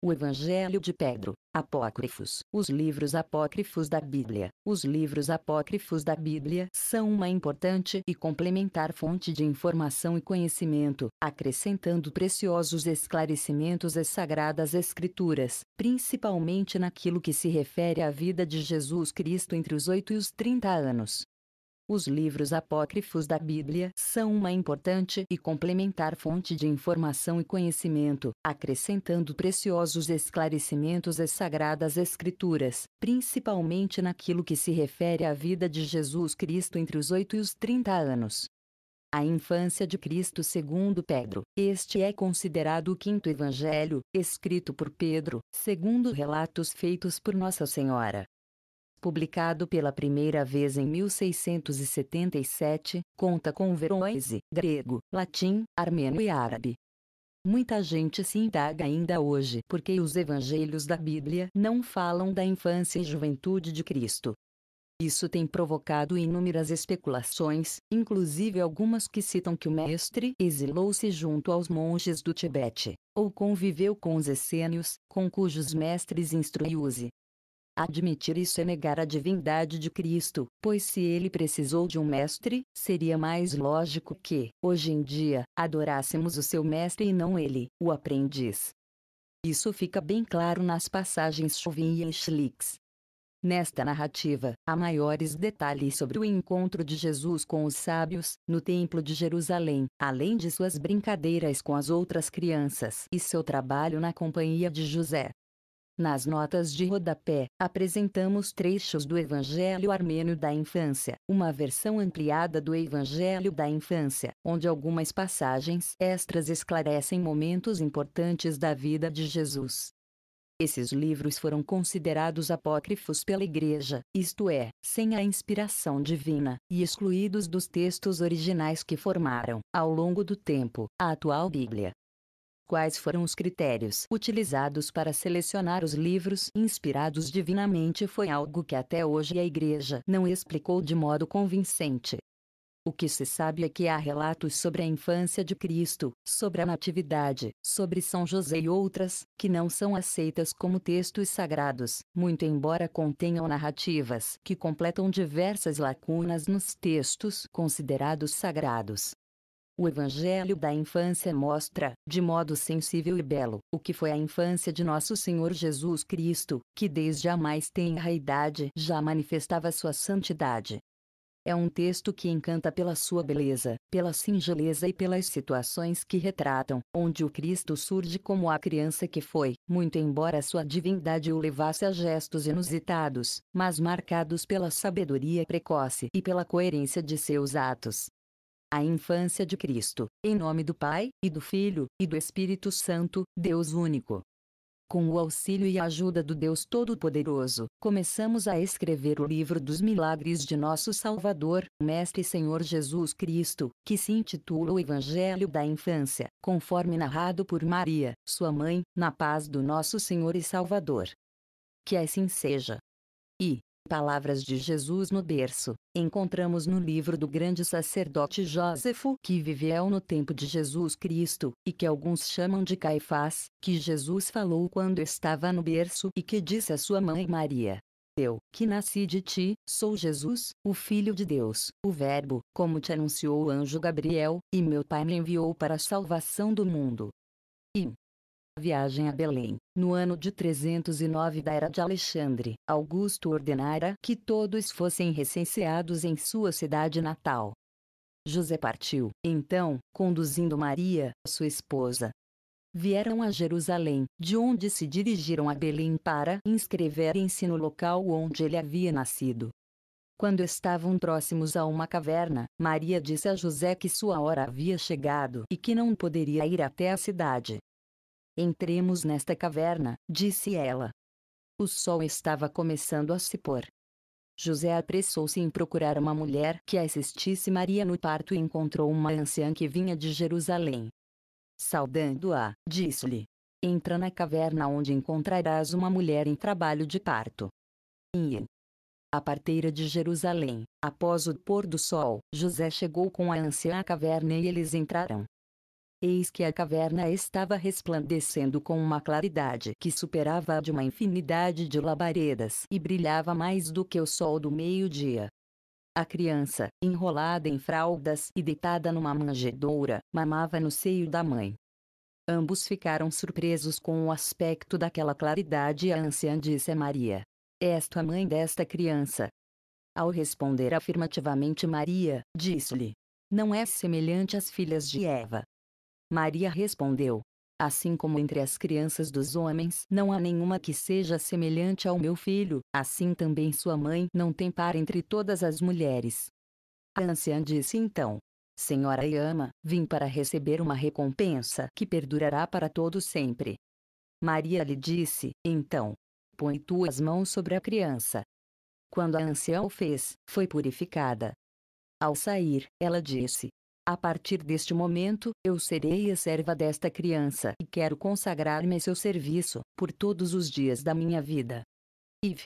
O Evangelho de Pedro. Apócrifos. Os livros apócrifos da Bíblia. Os livros apócrifos da Bíblia são uma importante e complementar fonte de informação e conhecimento, acrescentando preciosos esclarecimentos às Sagradas Escrituras, principalmente naquilo que se refere à vida de Jesus Cristo entre os 8 e os 30 anos. Os livros apócrifos da Bíblia são uma importante e complementar fonte de informação e conhecimento, acrescentando preciosos esclarecimentos às Sagradas Escrituras, principalmente naquilo que se refere à vida de Jesus Cristo entre os 8 e os 30 anos. A infância de Cristo segundo Pedro. Este é considerado o quinto evangelho, escrito por Pedro, segundo relatos feitos por Nossa Senhora. Publicado pela primeira vez em 1677, conta com verões, grego, latim, armênio e árabe. Muita gente se indaga ainda hoje por que os evangelhos da Bíblia não falam da infância e juventude de Cristo. Isso tem provocado inúmeras especulações, inclusive algumas que citam que o mestre exilou-se junto aos monges do Tibete, ou conviveu com os essênios, com cujos mestres instruiu-se. Admitir isso é negar a divindade de Cristo, pois se ele precisou de um mestre, seria mais lógico que, hoje em dia, adorássemos o seu mestre e não ele, o aprendiz. Isso fica bem claro nas passagens Chauvin e Schlix. Nesta narrativa, há maiores detalhes sobre o encontro de Jesus com os sábios, no Templo de Jerusalém, além de suas brincadeiras com as outras crianças e seu trabalho na companhia de José. Nas notas de rodapé, apresentamos trechos do Evangelho Armênio da Infância, uma versão ampliada do Evangelho da Infância, onde algumas passagens extras esclarecem momentos importantes da vida de Jesus. Esses livros foram considerados apócrifos pela Igreja, isto é, sem a inspiração divina, e excluídos dos textos originais que formaram, ao longo do tempo, a atual Bíblia. Quais foram os critérios utilizados para selecionar os livros inspirados divinamente foi algo que até hoje a Igreja não explicou de modo convincente. O que se sabe é que há relatos sobre a infância de Cristo, sobre a Natividade, sobre São José e outras, que não são aceitas como textos sagrados, muito embora contenham narrativas que completam diversas lacunas nos textos considerados sagrados. O Evangelho da Infância mostra, de modo sensível e belo, o que foi a infância de Nosso Senhor Jesus Cristo, que desde a mais tenra idade já manifestava sua santidade. É um texto que encanta pela sua beleza, pela singeleza e pelas situações que retratam, onde o Cristo surge como a criança que foi, muito embora sua divindade o levasse a gestos inusitados, mas marcados pela sabedoria precoce e pela coerência de seus atos. A infância de Cristo, em nome do Pai, e do Filho, e do Espírito Santo, Deus único. Com o auxílio e a ajuda do Deus Todo-Poderoso, começamos a escrever o livro dos milagres de nosso Salvador, Mestre e Senhor Jesus Cristo, que se intitula o Evangelho da Infância, conforme narrado por Maria, sua mãe, na paz do nosso Senhor e Salvador. Que assim seja. E palavras de Jesus no berço, encontramos no livro do grande sacerdote Jósefo, que viveu no tempo de Jesus Cristo, e que alguns chamam de Caifás, que Jesus falou quando estava no berço e que disse à sua mãe Maria: Eu, que nasci de ti, sou Jesus, o Filho de Deus, o Verbo, como te anunciou o anjo Gabriel, e meu Pai me enviou para a salvação do mundo. E viagem a Belém. No ano de 309 da era de Alexandre, Augusto ordenara que todos fossem recenseados em sua cidade natal. José partiu, então, conduzindo Maria, sua esposa. Vieram a Jerusalém, de onde se dirigiram a Belém para inscreverem-se no local onde ele havia nascido. Quando estavam próximos a uma caverna, Maria disse a José que sua hora havia chegado e que não poderia ir até a cidade. Entremos nesta caverna, disse ela. O sol estava começando a se pôr. José apressou-se em procurar uma mulher que assistisse Maria no parto e encontrou uma anciã que vinha de Jerusalém. Saudando-a, disse-lhe: Entra na caverna onde encontrarás uma mulher em trabalho de parto. E a parteira de Jerusalém. Após o pôr do sol, José chegou com a anciã à caverna e eles entraram. eis que a caverna estava resplandecendo com uma claridade que superava a de uma infinidade de labaredas e brilhava mais do que o sol do meio-dia. A criança, enrolada em fraldas e deitada numa manjedoura, mamava no seio da mãe. Ambos ficaram surpresos com o aspecto daquela claridade e a anciã disse a Maria: És tu a mãe desta criança? Ao responder afirmativamente Maria, disse-lhe: Não és semelhante às filhas de Eva. Maria respondeu: Assim como entre as crianças dos homens não há nenhuma que seja semelhante ao meu filho, assim também sua mãe não tem par entre todas as mulheres. A anciã disse então: Senhora e ama, vim para receber uma recompensa que perdurará para todo sempre. Maria lhe disse, então: Põe tuas mãos sobre a criança. Quando a anciã o fez, foi purificada. Ao sair, ela disse: A partir deste momento, eu serei a serva desta criança e quero consagrar-me a seu serviço, por todos os dias da minha vida. Iv.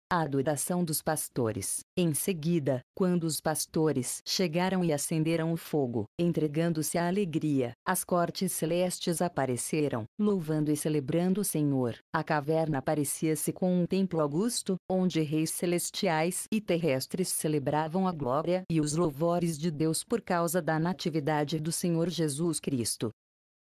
A adoração dos pastores. Em seguida, quando os pastores chegaram e acenderam o fogo, entregando-se à alegria, as cortes celestes apareceram, louvando e celebrando o Senhor. A caverna parecia-se com um templo augusto, onde reis celestiais e terrestres celebravam a glória e os louvores de Deus por causa da natividade do Senhor Jesus Cristo.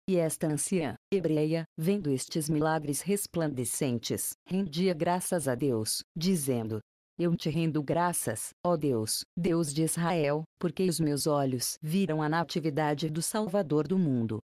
E esta anciã, hebreia, vendo estes milagres resplandecentes, rendia graças a Deus, dizendo: Eu te rendo graças, ó Deus, Deus de Israel, porque os meus olhos viram a natividade do Salvador do mundo.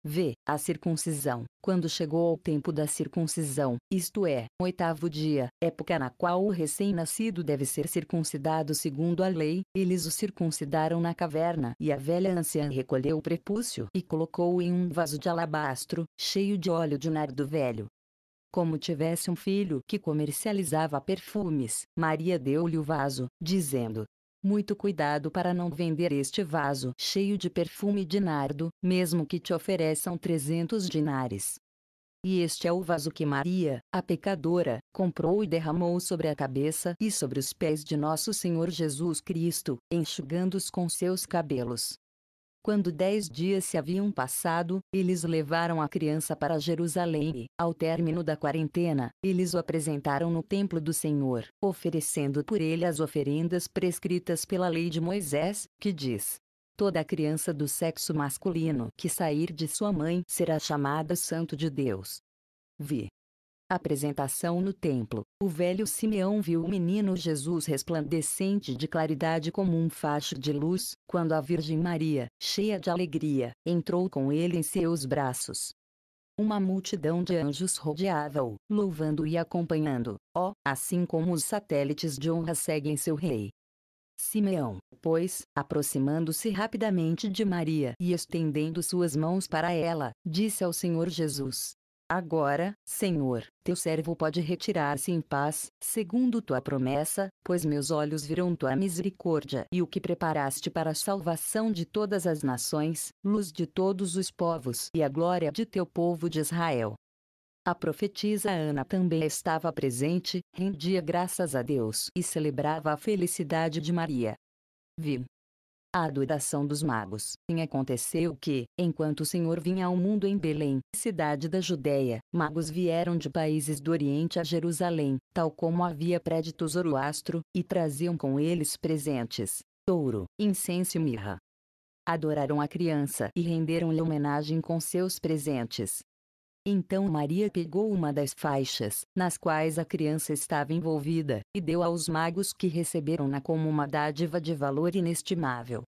V. A circuncisão. Quando chegou ao tempo da circuncisão, isto é, 8º dia, época na qual o recém-nascido deve ser circuncidado segundo a lei, eles o circuncidaram na caverna e a velha anciã recolheu o prepúcio e colocou-o em um vaso de alabastro, cheio de óleo de nardo velho. Como tivesse um filho que comercializava perfumes, Maria deu-lhe o vaso, dizendo: Muito cuidado para não vender este vaso cheio de perfume de nardo, mesmo que te ofereçam 300 dinares. E este é o vaso que Maria, a pecadora, comprou e derramou sobre a cabeça e sobre os pés de nosso Senhor Jesus Cristo, enxugando-os com seus cabelos. Quando 10 dias se haviam passado, eles levaram a criança para Jerusalém e, ao término da quarentena, eles o apresentaram no templo do Senhor, oferecendo por ele as oferendas prescritas pela lei de Moisés, que diz: Toda criança do sexo masculino que sair de sua mãe será chamada santo de Deus. Vi. Apresentação no templo. O velho Simeão viu o menino Jesus resplandecente de claridade como um facho de luz, quando a Virgem Maria, cheia de alegria, entrou com ele em seus braços. Uma multidão de anjos rodeava-o, louvando e acompanhando, assim como os satélites de honra seguem seu rei. Simeão, pois, aproximando-se rapidamente de Maria e estendendo suas mãos para ela, disse ao Senhor Jesus: Agora, Senhor, teu servo pode retirar-se em paz, segundo tua promessa, pois meus olhos viram tua misericórdia e o que preparaste para a salvação de todas as nações, luz de todos os povos e a glória de teu povo de Israel. A profetisa Ana também estava presente, rendia graças a Deus e celebrava a felicidade de Maria. Vi. A adoração dos magos. E aconteceu que, enquanto o Senhor vinha ao mundo em Belém, cidade da Judéia, magos vieram de países do Oriente a Jerusalém, tal como havia prédito Zoroastro, e traziam com eles presentes: ouro, incenso e mirra. Adoraram a criança e renderam-lhe homenagem com seus presentes. Então Maria pegou uma das faixas, nas quais a criança estava envolvida, e deu aos magos que receberam-na como uma dádiva de valor inestimável.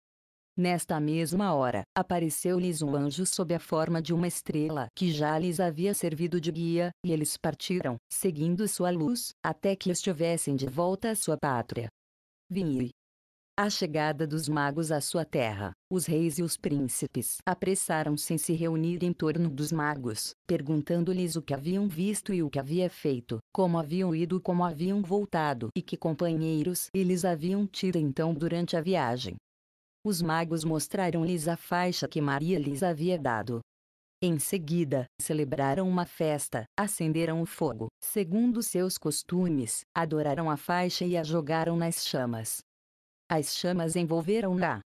Nesta mesma hora, apareceu-lhes um anjo sob a forma de uma estrela que já lhes havia servido de guia, e eles partiram, seguindo sua luz, até que estivessem de volta à sua pátria. Vinhe. A chegada dos magos à sua terra, os reis e os príncipes apressaram-se em se reunir em torno dos magos, perguntando-lhes o que haviam visto e o que havia feito, como haviam ido e como haviam voltado e que companheiros eles haviam tido então durante a viagem. Os magos mostraram-lhes a faixa que Maria lhes havia dado. Em seguida, celebraram uma festa, acenderam o fogo, segundo seus costumes, adoraram a faixa e a jogaram nas chamas. As chamas envolveram-na.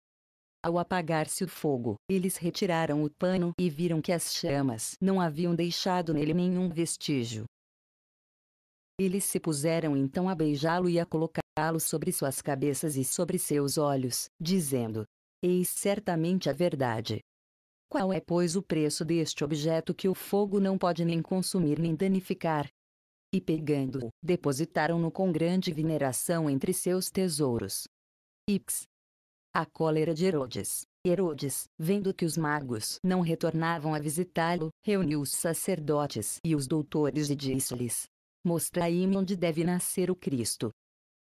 Ao apagar-se o fogo, eles retiraram o pano e viram que as chamas não haviam deixado nele nenhum vestígio. Eles se puseram então a beijá-lo e a colocá-lo sobre suas cabeças e sobre seus olhos, dizendo: Eis certamente a verdade. Qual é, pois, o preço deste objeto que o fogo não pode nem consumir nem danificar? E pegando-o, depositaram-no com grande veneração entre seus tesouros. Ix. A cólera de Herodes. Herodes, vendo que os magos não retornavam a visitá-lo, reuniu os sacerdotes e os doutores e disse-lhes: Mostrai-me onde deve nascer o Cristo.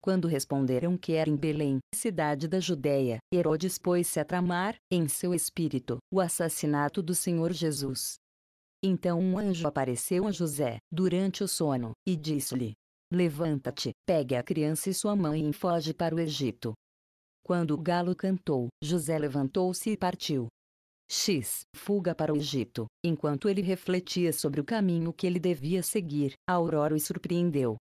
Quando responderam que era em Belém, cidade da Judéia, Herodes pôs-se a tramar, em seu espírito, o assassinato do Senhor Jesus. Então um anjo apareceu a José, durante o sono, e disse-lhe: Levanta-te, pegue a criança e sua mãe e foge para o Egito. Quando o galo cantou, José levantou-se e partiu. Fuga para o Egito. Enquanto ele refletia sobre o caminho que ele devia seguir, a aurora o surpreendeu.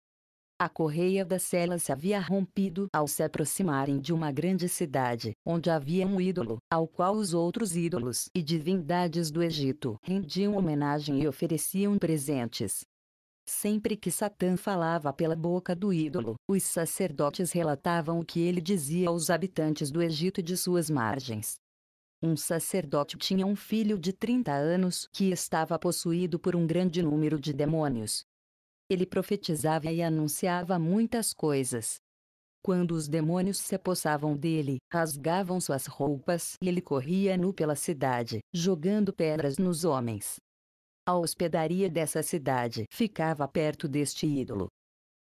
A correia da cela se havia rompido ao se aproximarem de uma grande cidade, onde havia um ídolo, ao qual os outros ídolos e divindades do Egito rendiam homenagem e ofereciam presentes. Sempre que Satã falava pela boca do ídolo, os sacerdotes relatavam o que ele dizia aos habitantes do Egito e de suas margens. Um sacerdote tinha um filho de 30 anos que estava possuído por um grande número de demônios. Ele profetizava e anunciava muitas coisas. Quando os demônios se apossavam dele, rasgavam suas roupas e ele corria nu pela cidade, jogando pedras nos homens. A hospedaria dessa cidade ficava perto deste ídolo.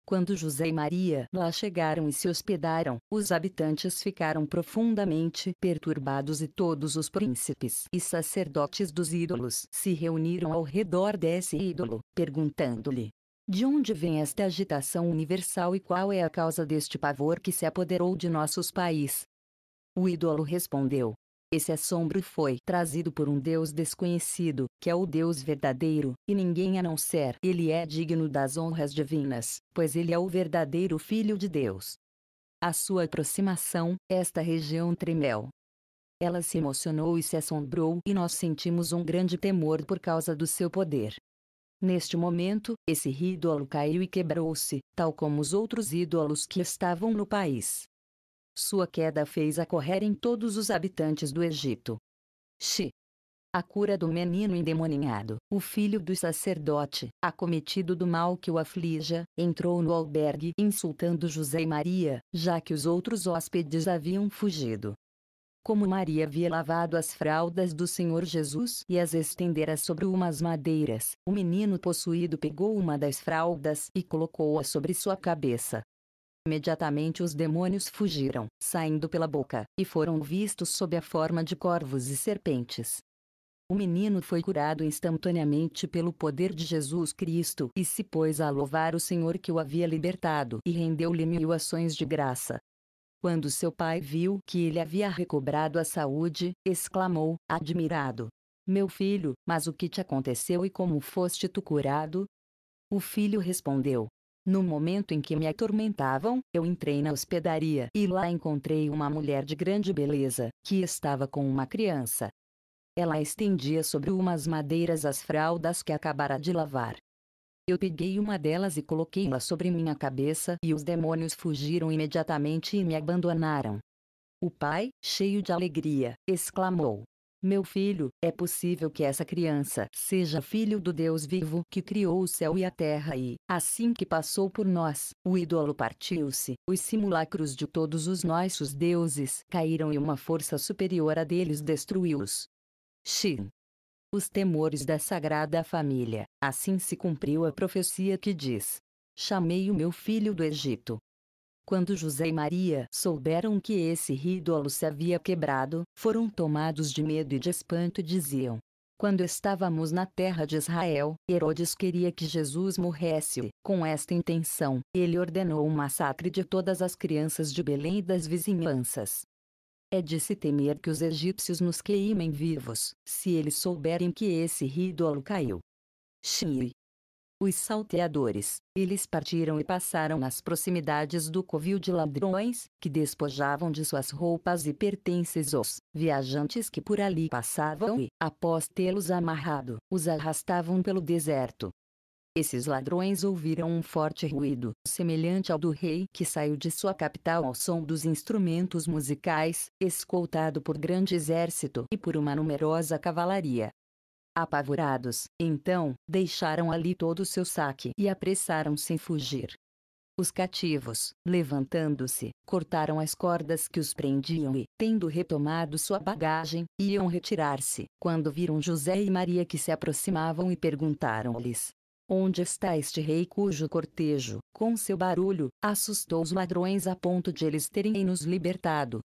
Quando José e Maria lá chegaram e se hospedaram, os habitantes ficaram profundamente perturbados e todos os príncipes e sacerdotes dos ídolos se reuniram ao redor desse ídolo, perguntando-lhe: De onde vem esta agitação universal e qual é a causa deste pavor que se apoderou de nossos país? O ídolo respondeu: Esse assombro foi trazido por um Deus desconhecido, que é o Deus verdadeiro, e ninguém a não ser ele é digno das honras divinas, pois ele é o verdadeiro Filho de Deus. À sua aproximação, esta região tremeu. Ela se emocionou e se assombrou e nós sentimos um grande temor por causa do seu poder. Neste momento, esse ídolo caiu e quebrou-se, tal como os outros ídolos que estavam no país. Sua queda fez a correr em todos os habitantes do Egito. A cura do menino endemoninhado, o filho do sacerdote, acometido do mal que o aflija, entrou no albergue insultando José e Maria, já que os outros hóspedes haviam fugido. Como Maria havia lavado as fraldas do Senhor Jesus e as estendera sobre umas madeiras, o menino possuído pegou uma das fraldas e colocou-a sobre sua cabeça. Imediatamente os demônios fugiram, saindo pela boca, e foram vistos sob a forma de corvos e serpentes. O menino foi curado instantaneamente pelo poder de Jesus Cristo e se pôs a louvar o Senhor que o havia libertado e rendeu-lhe 1000 ações de graça. Quando seu pai viu que ele havia recobrado a saúde, exclamou, admirado: Meu filho, mas o que te aconteceu e como foste tu curado? O filho respondeu: No momento em que me atormentavam, eu entrei na hospedaria e lá encontrei uma mulher de grande beleza, que estava com uma criança. Ela estendia sobre umas madeiras as fraldas que acabara de lavar. Eu peguei uma delas e coloquei-la sobre minha cabeça e os demônios fugiram imediatamente e me abandonaram. O pai, cheio de alegria, exclamou: Meu filho, é possível que essa criança seja filho do Deus vivo que criou o céu e a terra e, assim que passou por nós, o ídolo partiu-se, os simulacros de todos os nossos deuses caíram e uma força superior a deles destruiu-os. Os temores da Sagrada Família. Assim se cumpriu a profecia que diz: Chamei o meu filho do Egito. Quando José e Maria souberam que esse ídolo se havia quebrado, foram tomados de medo e de espanto e diziam: Quando estávamos na terra de Israel, Herodes queria que Jesus morresse. Com esta intenção, ele ordenou o massacre de todas as crianças de Belém e das vizinhanças. É de se temer que os egípcios nos queimem vivos, se eles souberem que esse ídolo caiu. Os salteadores, eles partiram e passaram nas proximidades do covil de ladrões, que despojavam de suas roupas e pertences os viajantes que por ali passavam e, após tê-los amarrado, os arrastavam pelo deserto. Esses ladrões ouviram um forte ruído, semelhante ao do rei que saiu de sua capital ao som dos instrumentos musicais, escoltado por grande exército e por uma numerosa cavalaria. Apavorados, então, deixaram ali todo o seu saque e apressaram-se em fugir. Os cativos, levantando-se, cortaram as cordas que os prendiam e, tendo retomado sua bagagem, iam retirar-se, quando viram José e Maria que se aproximavam e perguntaram-lhes: onde está este rei cujo cortejo, com seu barulho, assustou os ladrões a ponto de eles terem nos libertado?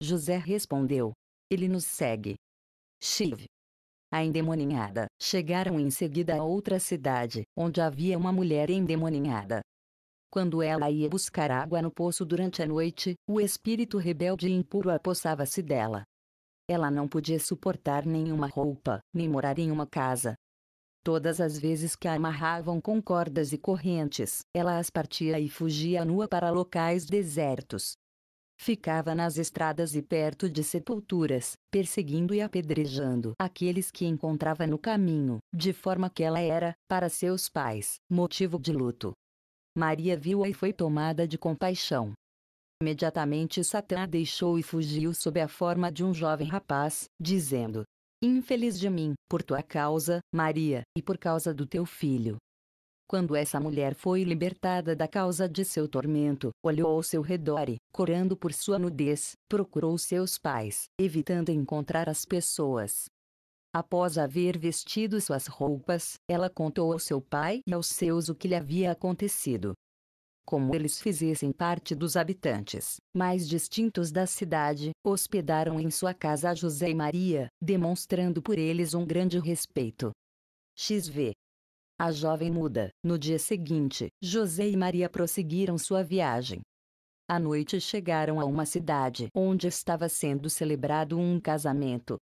José respondeu: ele nos segue. Chive. A endemoninhada. Chegaram em seguida a outra cidade, onde havia uma mulher endemoninhada. Quando ela ia buscar água no poço durante a noite, o espírito rebelde e impuro apossava-se dela. Ela não podia suportar nenhuma roupa, nem morar em uma casa. Todas as vezes que a amarravam com cordas e correntes, ela as partia e fugia nua para locais desertos. Ficava nas estradas e perto de sepulturas, perseguindo e apedrejando aqueles que encontrava no caminho, de forma que ela era, para seus pais, motivo de luto. Maria viu-a e foi tomada de compaixão. Imediatamente Satã a deixou e fugiu sob a forma de um jovem rapaz, dizendo: infeliz de mim, por tua causa, Maria, e por causa do teu filho. Quando essa mulher foi libertada da causa de seu tormento, olhou ao seu redor e, corando por sua nudez, procurou seus pais, evitando encontrar as pessoas. Após haver vestido suas roupas, ela contou ao seu pai e aos seus o que lhe havia acontecido. Como eles fizessem parte dos habitantes mais distintos da cidade, hospedaram em sua casa a José e Maria, demonstrando por eles um grande respeito. XV. A jovem muda. No dia seguinte, José e Maria prosseguiram sua viagem. À noite chegaram a uma cidade onde estava sendo celebrado um casamento.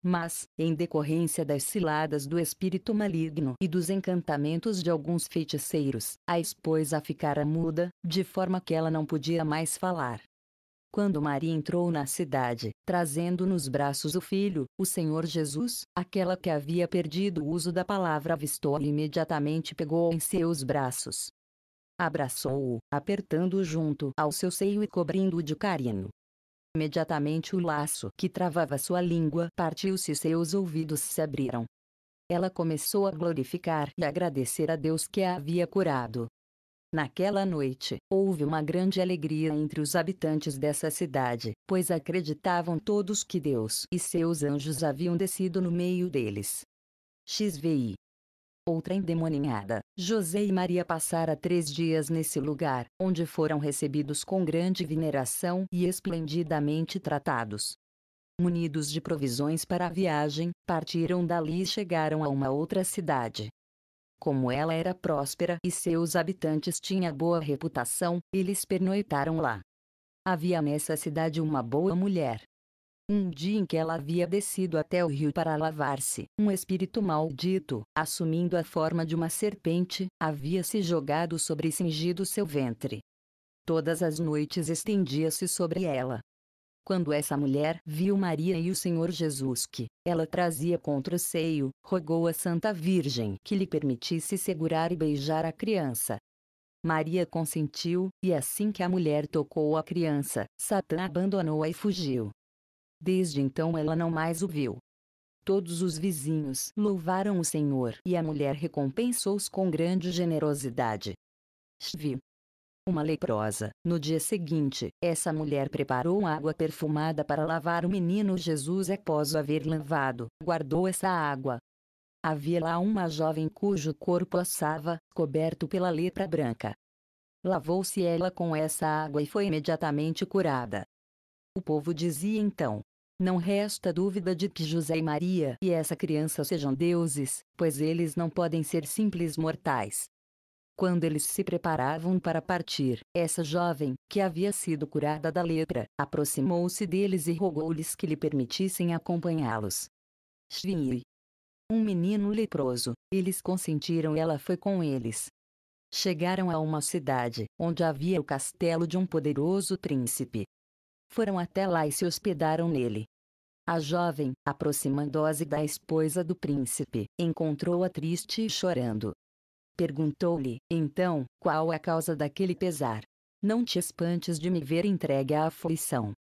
Mas, em decorrência das ciladas do espírito maligno e dos encantamentos de alguns feiticeiros, a esposa ficara muda, de forma que ela não podia mais falar. Quando Maria entrou na cidade, trazendo nos braços o filho, o Senhor Jesus, aquela que havia perdido o uso da palavra avistou e imediatamente pegou-o em seus braços. Abraçou-o, apertando-o junto ao seu seio e cobrindo-o de carinho. Imediatamente o laço que travava sua língua partiu-se e seus ouvidos se abriram. Ela começou a glorificar e agradecer a Deus que a havia curado. Naquela noite, houve uma grande alegria entre os habitantes dessa cidade, pois acreditavam todos que Deus e seus anjos haviam descido no meio deles. XVI. Outra endemoninhada. José e Maria passaram 3 dias nesse lugar, onde foram recebidos com grande veneração e esplendidamente tratados. Munidos de provisões para a viagem, partiram dali e chegaram a uma outra cidade. Como ela era próspera e seus habitantes tinham boa reputação, eles pernoitaram lá. Havia nessa cidade uma boa mulher. Um dia em que ela havia descido até o rio para lavar-se, um espírito maldito, assumindo a forma de uma serpente, havia se jogado sobre e cingido seu ventre. Todas as noites estendia-se sobre ela. Quando essa mulher viu Maria e o Senhor Jesus que ela trazia contra o seio, rogou à Santa Virgem que lhe permitisse segurar e beijar a criança. Maria consentiu, e assim que a mulher tocou a criança, Satã abandonou-a e fugiu. Desde então ela não mais o viu. Todos os vizinhos louvaram o Senhor e a mulher recompensou-os com grande generosidade. Viu uma leprosa. No dia seguinte, essa mulher preparou água perfumada para lavar o menino Jesus. Após o haver lavado, guardou essa água. Havia lá uma jovem cujo corpo assava, coberto pela lepra branca. Lavou-se ela com essa água e foi imediatamente curada. O povo dizia então: não resta dúvida de que José e Maria e essa criança sejam deuses, pois eles não podem ser simples mortais. Quando eles se preparavam para partir, essa jovem, que havia sido curada da lepra, aproximou-se deles e rogou-lhes que lhe permitissem acompanhá-los. Shvini. um menino leproso. Eles consentiram e ela foi com eles. Chegaram a uma cidade, onde havia o castelo de um poderoso príncipe. Foram até lá e se hospedaram nele. A jovem, aproximando-se da esposa do príncipe, encontrou-a triste e chorando. Perguntou-lhe, então, qual a causa daquele pesar? Não te espantes de me ver entregue à aflição.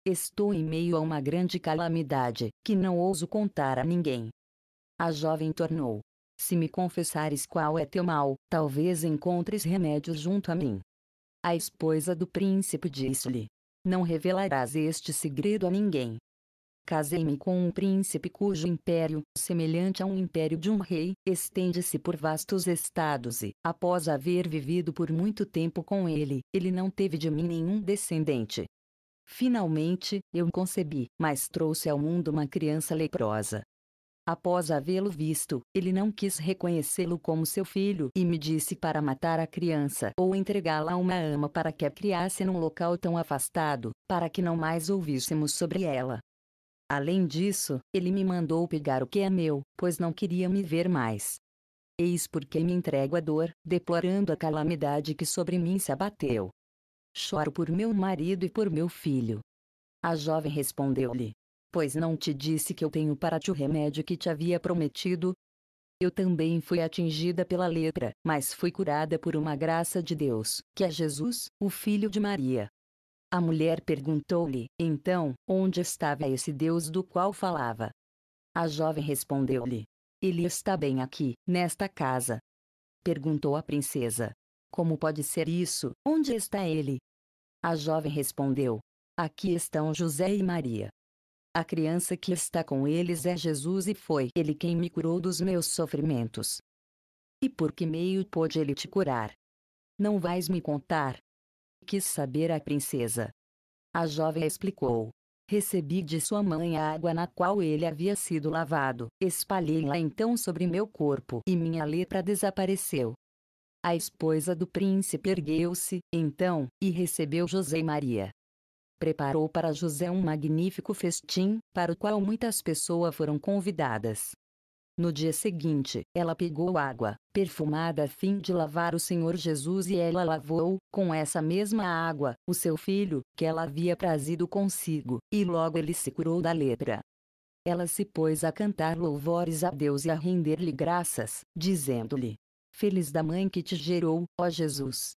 Estou em meio a uma grande calamidade, que não ouso contar a ninguém. A jovem tornou. Se me confessares qual é teu mal, talvez encontres remédios junto a mim. A esposa do príncipe disse-lhe: não revelarás este segredo a ninguém. Casei-me com um príncipe cujo império, semelhante a um império de um rei, estende-se por vastos estados e, após haver vivido por muito tempo com ele, ele não teve de mim nenhum descendente. Finalmente, eu concebi, mas trouxe ao mundo uma criança leprosa. Após havê-lo visto, ele não quis reconhecê-lo como seu filho e me disse para matar a criança ou entregá-la a uma ama para que a criasse num local tão afastado, para que não mais ouvíssemos sobre ela. Além disso, ele me mandou pegar o que é meu, pois não queria me ver mais. Eis porque me entrego à dor, deplorando a calamidade que sobre mim se abateu. Choro por meu marido e por meu filho. A jovem respondeu-lhe: pois não te disse que eu tenho para ti o remédio que te havia prometido? Eu também fui atingida pela lepra, mas fui curada por uma graça de Deus, que é Jesus, o filho de Maria. A mulher perguntou-lhe, então, onde estava esse Deus do qual falava? A jovem respondeu-lhe: ele está bem aqui, nesta casa. Perguntou a princesa: como pode ser isso? Onde está ele? A jovem respondeu: aqui estão José e Maria. A criança que está com eles é Jesus e foi ele quem me curou dos meus sofrimentos. E por que meio pôde ele te curar? Não vais me contar? Quis saber a princesa. A jovem explicou: recebi de sua mãe a água na qual ele havia sido lavado, espalhei-la então sobre meu corpo e minha lepra desapareceu. A esposa do príncipe ergueu-se, então, e recebeu José e Maria. Preparou para José um magnífico festim, para o qual muitas pessoas foram convidadas. No dia seguinte, ela pegou água, perfumada a fim de lavar o Senhor Jesus e ela lavou, com essa mesma água, o seu filho, que ela havia trazido consigo, e logo ele se curou da lepra. Ela se pôs a cantar louvores a Deus e a render-lhe graças, dizendo-lhe: feliz da mãe que te gerou, ó Jesus!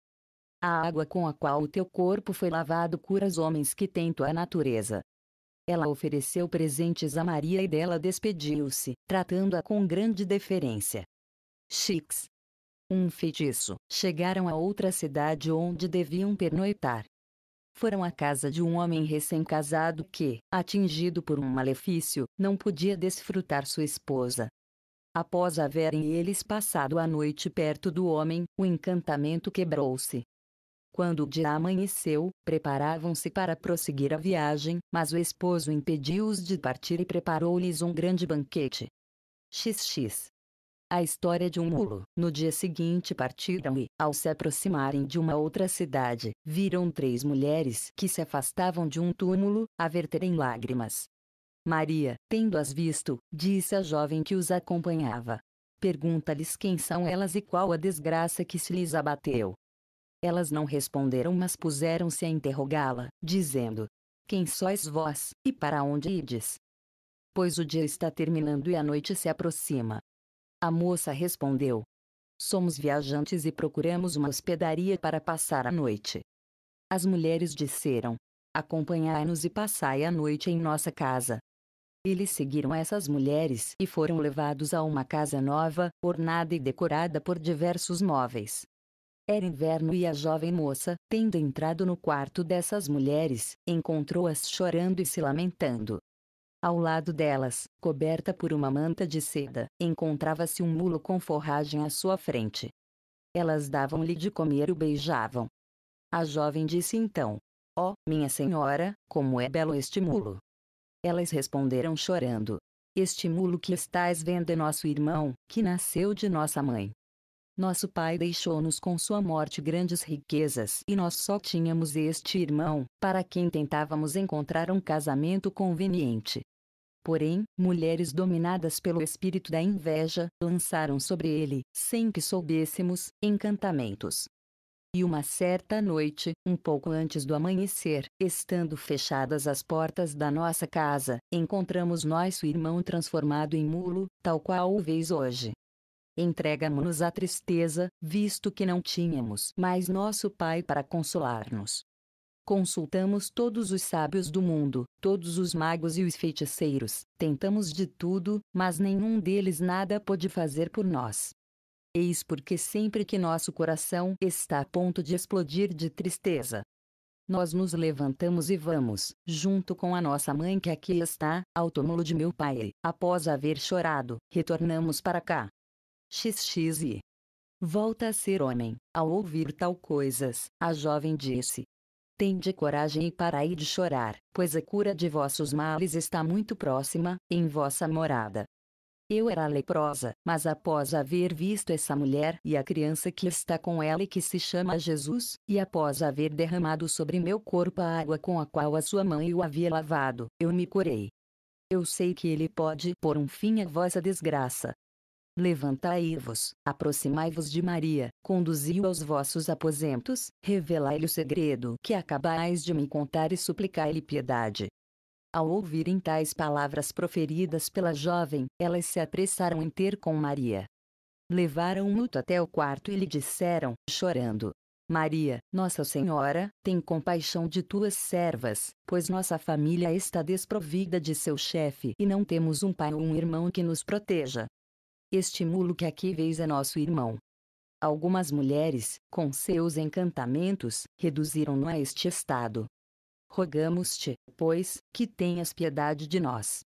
A água com a qual o teu corpo foi lavado cura os homens que têm tua natureza. Ela ofereceu presentes a Maria e dela despediu-se, tratando-a com grande deferência. X. Um feitiço. Chegaram a outra cidade onde deviam pernoitar. Foram à casa de um homem recém-casado que, atingido por um malefício, não podia desfrutar sua esposa. Após haverem eles passado a noite perto do homem, o encantamento quebrou-se. Quando o dia amanheceu, preparavam-se para prosseguir a viagem, mas o esposo impediu-os de partir e preparou-lhes um grande banquete. XX. A história de um mulo. No dia seguinte partiram e, ao se aproximarem de uma outra cidade, viram 3 mulheres que se afastavam de um túmulo, a verterem lágrimas. Maria, tendo-as visto, disse à jovem que os acompanhava: pergunta-lhes quem são elas e qual a desgraça que se lhes abateu. Elas não responderam, mas puseram-se a interrogá-la, dizendo: quem sois vós, e para onde ides? Pois o dia está terminando e a noite se aproxima. A moça respondeu: somos viajantes e procuramos uma hospedaria para passar a noite. As mulheres disseram: acompanhai-nos e passai a noite em nossa casa. Eles seguiram essas mulheres e foram levados a uma casa nova, ornada e decorada por diversos móveis. Era inverno e a jovem moça, tendo entrado no quarto dessas mulheres, encontrou-as chorando e se lamentando. Ao lado delas, coberta por uma manta de seda, encontrava-se um mulo com forragem à sua frente. Elas davam-lhe de comer e o beijavam. A jovem disse então: ó, minha senhora, como é belo este mulo! Elas responderam chorando: este mulo que estás vendo é nosso irmão, que nasceu de nossa mãe. Nosso pai deixou-nos com sua morte grandes riquezas e nós só tínhamos este irmão, para quem tentávamos encontrar um casamento conveniente. Porém, mulheres dominadas pelo espírito da inveja, lançaram sobre ele, sem que soubéssemos, encantamentos. E uma certa noite, um pouco antes do amanhecer, estando fechadas as portas da nossa casa, encontramos nosso irmão transformado em mulo, tal qual o vês hoje. Entregamo-nos à tristeza, visto que não tínhamos mais nosso pai para consolar-nos. Consultamos todos os sábios do mundo, todos os magos e os feiticeiros, tentamos de tudo, mas nenhum deles nada pôde fazer por nós. Eis porque sempre que nosso coração está a ponto de explodir de tristeza, nós nos levantamos e vamos, junto com a nossa mãe que aqui está, ao túmulo de meu pai e, após haver chorado, retornamos para cá. XXI. Volta a ser homem. Ao ouvir tal coisas, a jovem disse: Tende coragem e parai de chorar, pois a cura de vossos males está muito próxima, em vossa morada. Eu era leprosa, mas após haver visto essa mulher e a criança que está com ela e que se chama Jesus, e após haver derramado sobre meu corpo a água com a qual a sua mãe o havia lavado, eu me curei. Eu sei que ele pode pôr um fim à vossa desgraça. Levantai-vos, aproximai-vos de Maria, conduzi-o aos vossos aposentos, revelai-lhe o segredo que acabais de me contar e suplicai-lhe piedade. Ao ouvirem tais palavras proferidas pela jovem, elas se apressaram em ter com Maria. Levaram-no até o quarto e lhe disseram, chorando: Maria, Nossa Senhora, tem compaixão de tuas servas, pois nossa família está desprovida de seu chefe e não temos um pai ou um irmão que nos proteja. Este mulo que aqui vês é nosso irmão. Algumas mulheres, com seus encantamentos, reduziram-no a este estado. Rogamos-te, pois, que tenhas piedade de nós.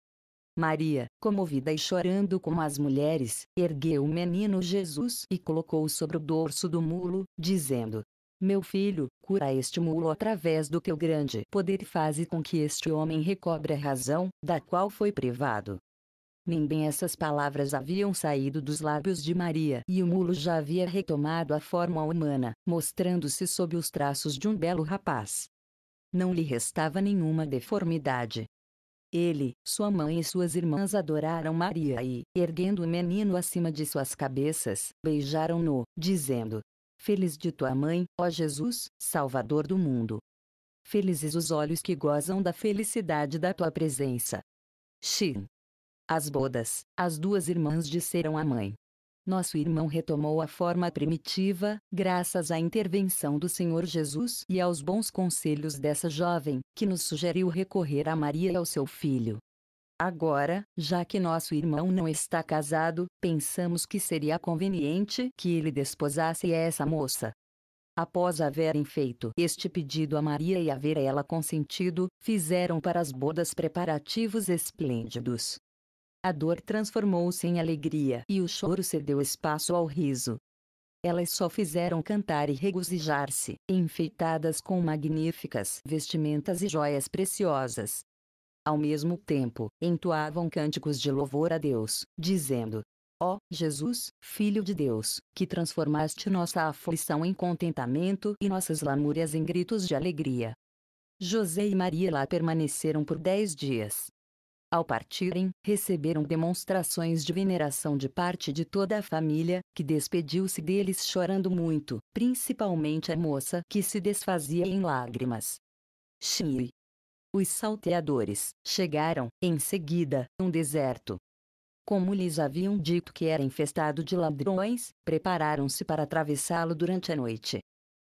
Maria, comovida e chorando como as mulheres, ergueu o menino Jesus e colocou-o sobre o dorso do mulo, dizendo: Meu filho, cura este mulo através do teu grande poder e faze com que este homem recobre a razão, da qual foi privado. Nem bem essas palavras haviam saído dos lábios de Maria e o mulo já havia retomado a forma humana, mostrando-se sob os traços de um belo rapaz. Não lhe restava nenhuma deformidade. Ele, sua mãe e suas irmãs adoraram Maria e, erguendo o menino acima de suas cabeças, beijaram-no, dizendo: Feliz de tua mãe, ó Jesus, Salvador do mundo. Felizes os olhos que gozam da felicidade da tua presença. Shin. As bodas, as duas irmãs disseram à mãe. Nosso irmão retomou a forma primitiva, graças à intervenção do Senhor Jesus e aos bons conselhos dessa jovem, que nos sugeriu recorrer a Maria e ao seu filho. Agora, já que nosso irmão não está casado, pensamos que seria conveniente que ele desposasse essa moça. Após haverem feito este pedido a Maria e haver ela consentido, fizeram para as bodas preparativos esplêndidos. A dor transformou-se em alegria e o choro cedeu espaço ao riso. Elas só fizeram cantar e regozijar-se, enfeitadas com magníficas vestimentas e joias preciosas. Ao mesmo tempo, entoavam cânticos de louvor a Deus, dizendo: Ó Jesus, Filho de Deus, que transformaste nossa aflição em contentamento e nossas lamúrias em gritos de alegria. José e Maria lá permaneceram por 10 dias. Ao partirem, receberam demonstrações de veneração de parte de toda a família, que despediu-se deles chorando muito, principalmente a moça que se desfazia em lágrimas. Xi. Os salteadores chegaram, em seguida, a um deserto. Como lhes haviam dito que era infestado de ladrões, prepararam-se para atravessá-lo durante a noite.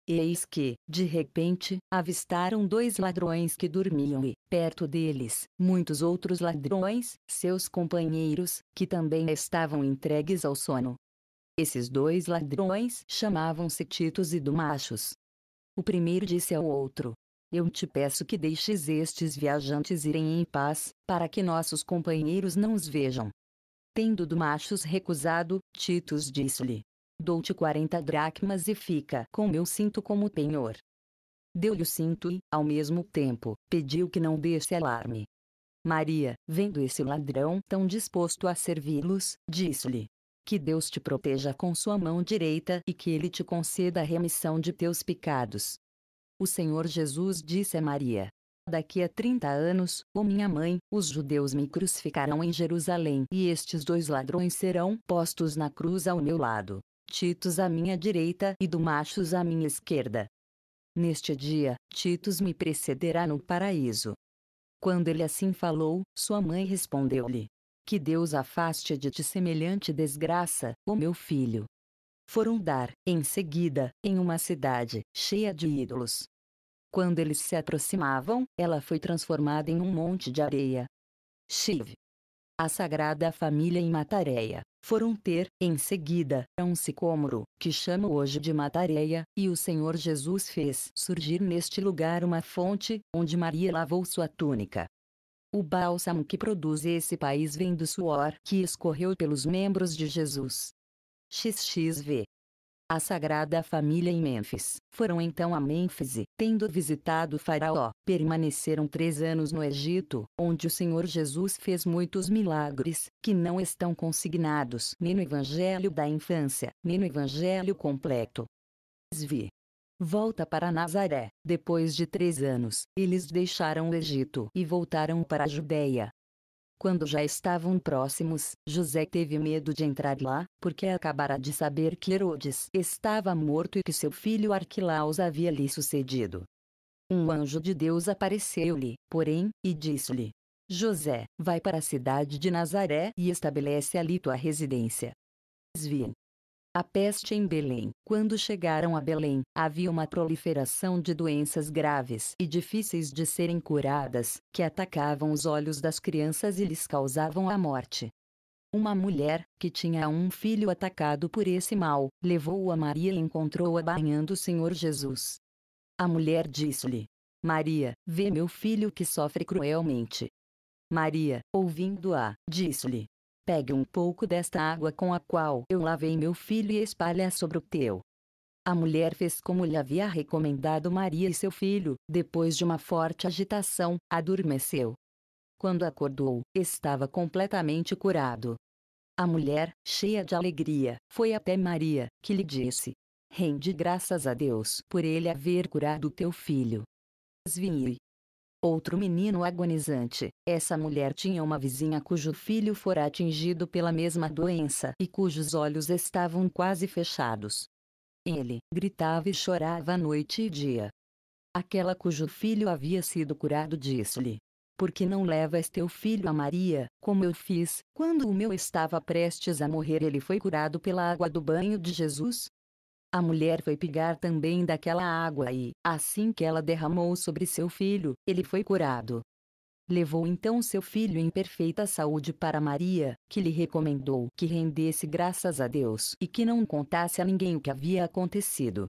Eis que, de repente, avistaram 2 ladrões que dormiam e, perto deles, muitos outros ladrões, seus companheiros, que também estavam entregues ao sono. Esses 2 ladrões chamavam-se Titos e Dumachos. O primeiro disse ao outro: Eu te peço que deixes estes viajantes irem em paz, para que nossos companheiros não os vejam. Tendo Dumachos recusado, Titos disse-lhe: Dou-te 40 dracmas e fica com meu cinto como penhor. Deu-lhe o cinto e, ao mesmo tempo, pediu que não desse alarme. Maria, vendo esse ladrão tão disposto a servi-los, disse-lhe: Que Deus te proteja com sua mão direita e que ele te conceda a remissão de teus pecados. O Senhor Jesus disse a Maria: Daqui a 30 anos, ó minha mãe, os judeus me crucificarão em Jerusalém e estes dois ladrões serão postos na cruz ao meu lado, Titus à minha direita e Dumachus à minha esquerda. Neste dia, Titus me precederá no paraíso. Quando ele assim falou, sua mãe respondeu-lhe: Que Deus afaste de ti semelhante desgraça, ó meu filho. Foram dar, em seguida, em uma cidade, cheia de ídolos. Quando eles se aproximavam, ela foi transformada em um monte de areia. Shiv. A Sagrada Família em Matareia. Foram ter, em seguida, um sicômoro, que chama hoje de Matareia, e o Senhor Jesus fez surgir neste lugar uma fonte, onde Maria lavou sua túnica. O bálsamo que produz esse país vem do suor que escorreu pelos membros de Jesus. XXV. A Sagrada Família em Mênfis. Foram então a Mênfise, tendo visitado Faraó, permaneceram 3 anos no Egito, onde o Senhor Jesus fez muitos milagres, que não estão consignados nem no Evangelho da Infância, nem no Evangelho completo. Svi. Volta para Nazaré. Depois de 3 anos, eles deixaram o Egito e voltaram para a Judéia. Quando já estavam próximos, José teve medo de entrar lá, porque acabara de saber que Herodes estava morto e que seu filho Arquilaus havia lhe sucedido. Um anjo de Deus apareceu-lhe, porém, e disse-lhe: José, vai para a cidade de Nazaré e estabelece ali tua residência. Svi. A peste em Belém. Quando chegaram a Belém, havia uma proliferação de doenças graves e difíceis de serem curadas, que atacavam os olhos das crianças e lhes causavam a morte. Uma mulher, que tinha um filho atacado por esse mal, levou-o a Maria e encontrou-a banhando o Senhor Jesus. A mulher disse-lhe: Maria, vê meu filho que sofre cruelmente. Maria, ouvindo-a, disse-lhe: Pegue um pouco desta água com a qual eu lavei meu filho e espalhe-a sobre o teu. A mulher fez como lhe havia recomendado Maria e seu filho, depois de uma forte agitação, adormeceu. Quando acordou, estava completamente curado. A mulher, cheia de alegria, foi até Maria, que lhe disse: Rende graças a Deus por ele haver curado teu filho. Svi. Outro menino agonizante. Essa mulher tinha uma vizinha cujo filho fora atingido pela mesma doença e cujos olhos estavam quase fechados. Ele gritava e chorava noite e dia. Aquela cujo filho havia sido curado disse-lhe: Por que não levas teu filho a Maria, como eu fiz, quando o meu estava prestes a morrer? Ele foi curado pela água do banho de Jesus? A mulher foi pegar também daquela água e, assim que ela derramou sobre seu filho, ele foi curado. Levou então seu filho em perfeita saúde para Maria, que lhe recomendou que rendesse graças a Deus e que não contasse a ninguém o que havia acontecido.